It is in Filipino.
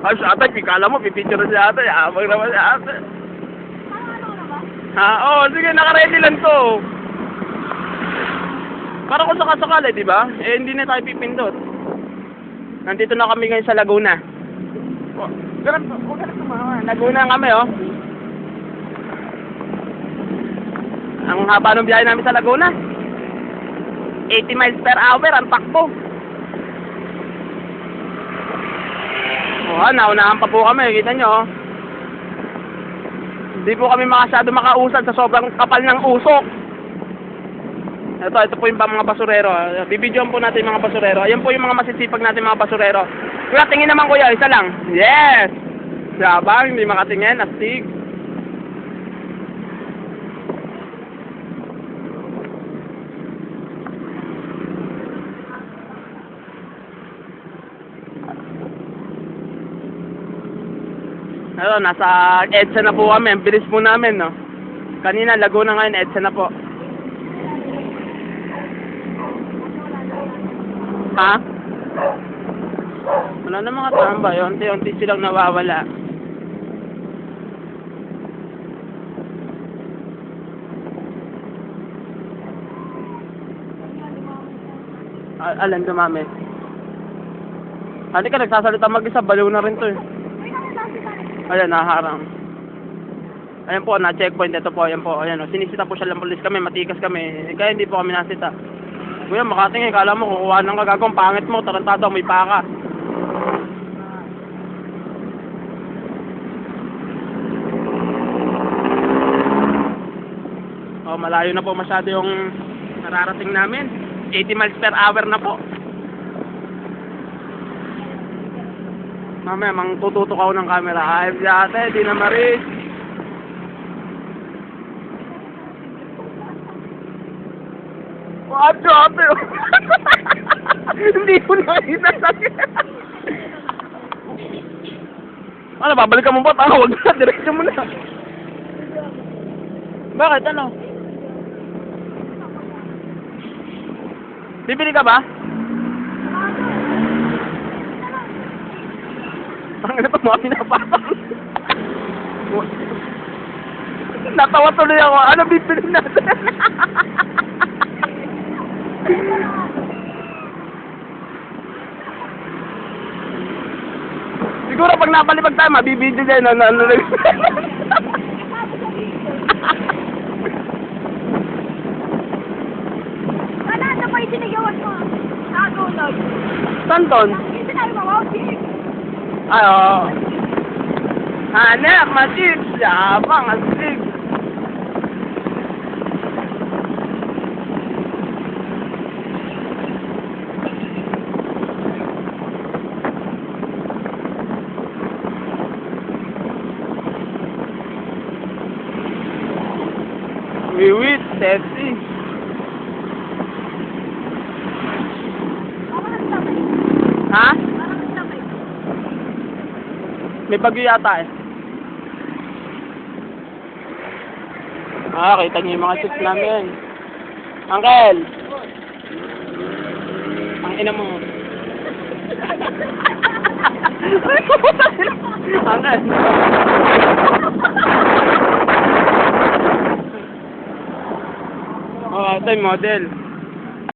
Ay, si ate, pikala mo, pipicture si ate. Abang naman si ate. Ha? Oo, sige, nakaready lang to. Para kung sakasakali, di ba? Eh, hindi na tayo pipindot. Nandito na kami ngayon sa Laguna. Oh, ganun tumama. Laguna kami, oh. Ang haba ng biyahe namin sa Laguna. 80 miles per hour ang takbo. Oh, naunahan pa po kami, kita nyo, oh. Hindi po kami masyado makausad sa sobrang kapal ng usok. Ito po yung mga basurero. Bibidyoan po natin yung mga basurero. Ayan po yung mga masisipag natin mga basurero. Kuya, tingin naman kuya, isa lang. Yes! Sabang, hindi makatingin, astig. Ano, nasa EDSA na po kami. Ang bilis po namin, no? Kanina, Laguna ngayon, EDSA na po. Ha? Wala na mga tambay. Unti-unti silang nawawala. Alan, dumami. Hindi ka nagsasalita mag-isa. Baliw na rin to eh. Ayan, naharang. Ayan po, na-checkpoint. Ito po, ayan po. Ayan, sinisita po siya lang pulis kami. Matikas kami. Kaya hindi po kami nasita. Kuya, makatingin, kala mo kukuha ng kagagawang pangit mo, tarantado, may paka. Oh, malayo na po masyado yung nararating namin. 80 miles per hour na po. Mamaya, mang tututok ako ng camera. Ay, ate, di na maris. What ate? Hindi ko nakita sa'yo. Ano, babalikan mo ba? Huwag na, diretso mo na. Bakit, ano? Bibili ka ba? Ang ina pa mga pinapatang. Natawa tuloy ako. Ano bibili natin? Siguro pag napalipag tayo, mabibidyo din. Ano rin. Wala na pa yung sinigawan mo. Nakatulog. Saan ton? Yung sinabi mo, wow, chips. Ay, oo. Hanep, ma-chips. Yabang, astig. Wiwit, sexy. Ha? May bagyo yata eh. Ah, kita niyo yung mga chips namin. Uncle! Ang ina mo. Uncle! Oh, ito yung model.